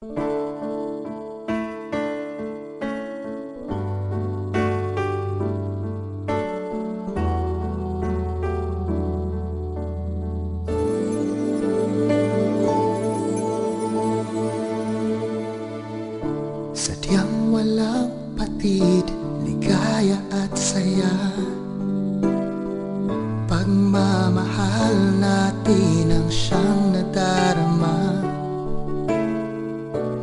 Sadyang walang patid, ligaya at saya. Pagmamahal natin ang siyang nadarama.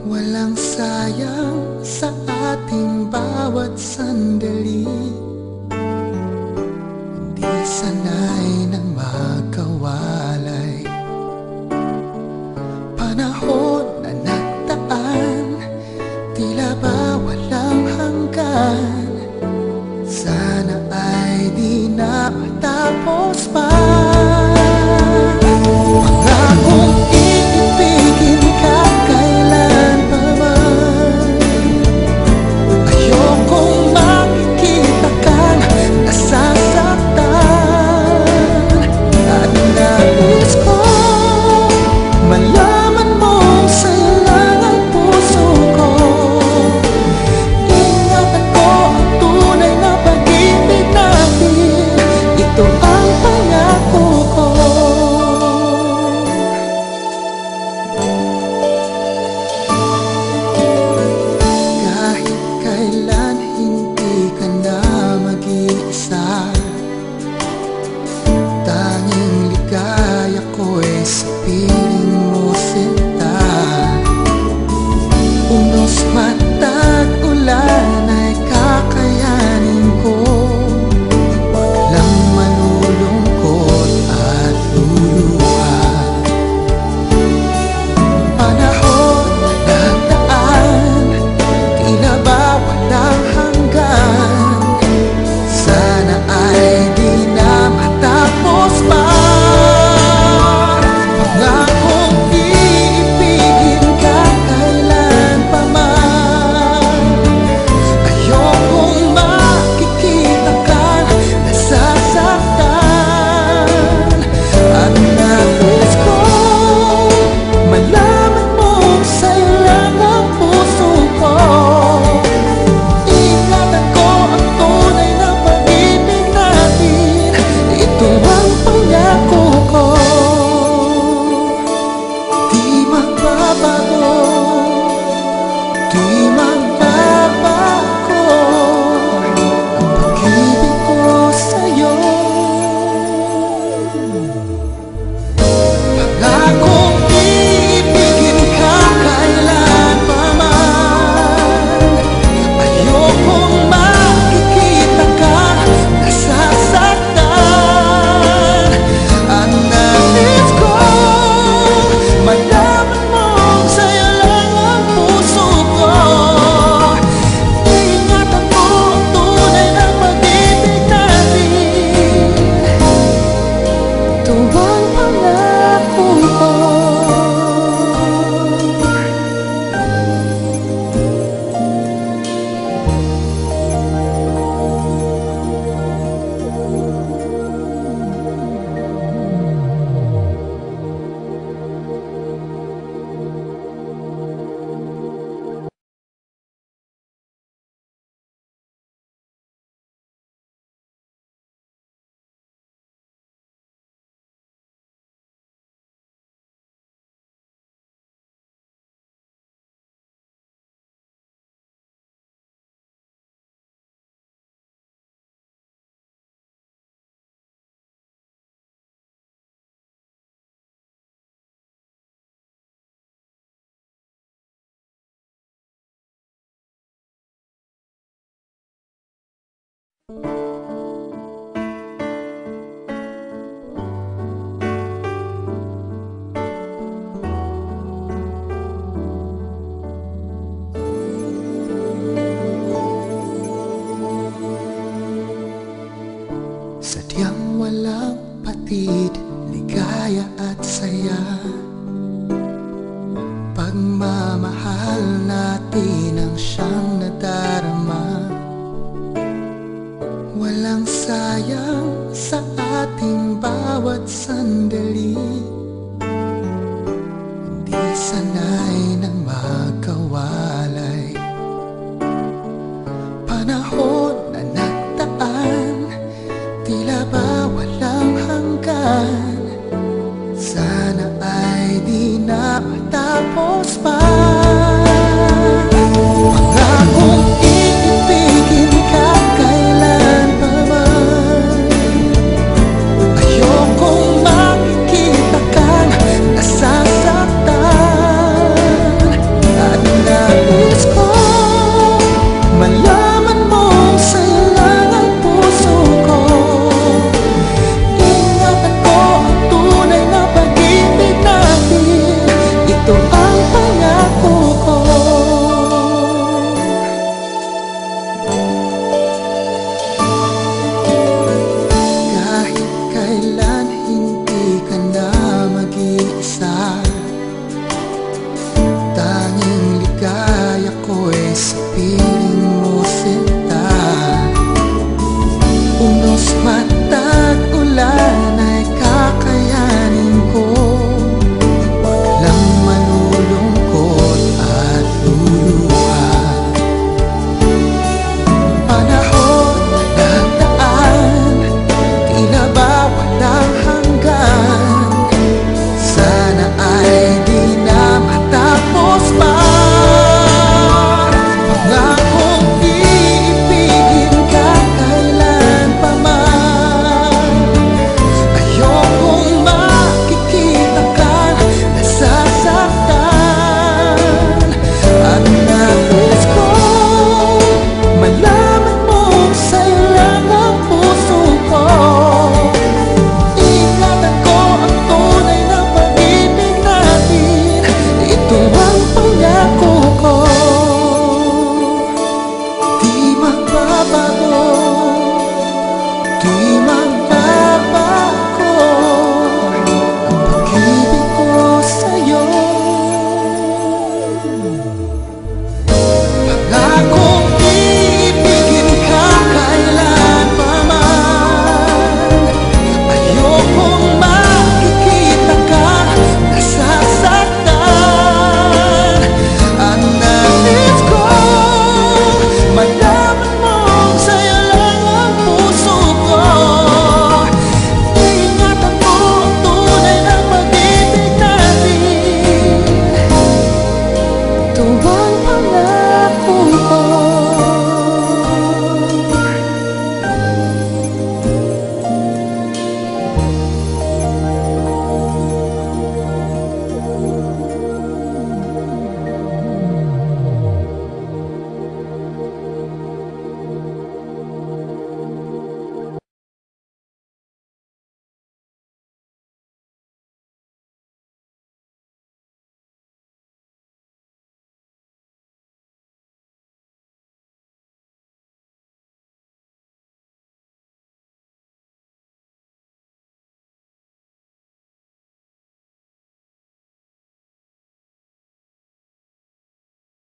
Walang sayang sa ating bawat sandali. Hindi sanay ng magkawalay. Panahon na nagdaan, tila ba walang hanggan. Sana ay di na matapos pa. Pangakong iibigin ka kailanman. Ayokong makikita kang nasasaktan. At nais ko malaman mo sa'yo lang ang puso ko. Ingatan ko ang tunay na pag-ibig natin. Ito ang pangako ko. Kahit kailan hindi ka na mag-iisa. Tanging ligaya ko'y sa piling mo sinta. Unos matag ulan ay kakayanin ko. Walang malulungkot at luluha. Panahon na nagdaan, tila ba walang hanggan. Sana ay di na matapos pa. Pangakong iibigin ka kailanpaman. Ayokong makikita ka nasasaktan. At nais ko malaman mo sa'yo lang ang puso ko. Ingatan ko ang tunay na pag-ibig natin. Ito ang pangako ko. Di magbabago, di magbabago ang pag-ibig ko sa'yo. Pangakong iibigin ka kailanpaman. Ayokong makikita ka nasasaktan. Ang nais ko malaman mo sa'yo lang ang puso ko. Ingatan mo ang tunay na pag-ibig natin. Ito ang pangako ko. Sadyang walang patid, ligaya at saya. Pagmamahal natin ang siyang nadarama. Walang sayang sa ating bawat sandali. Hindi sanay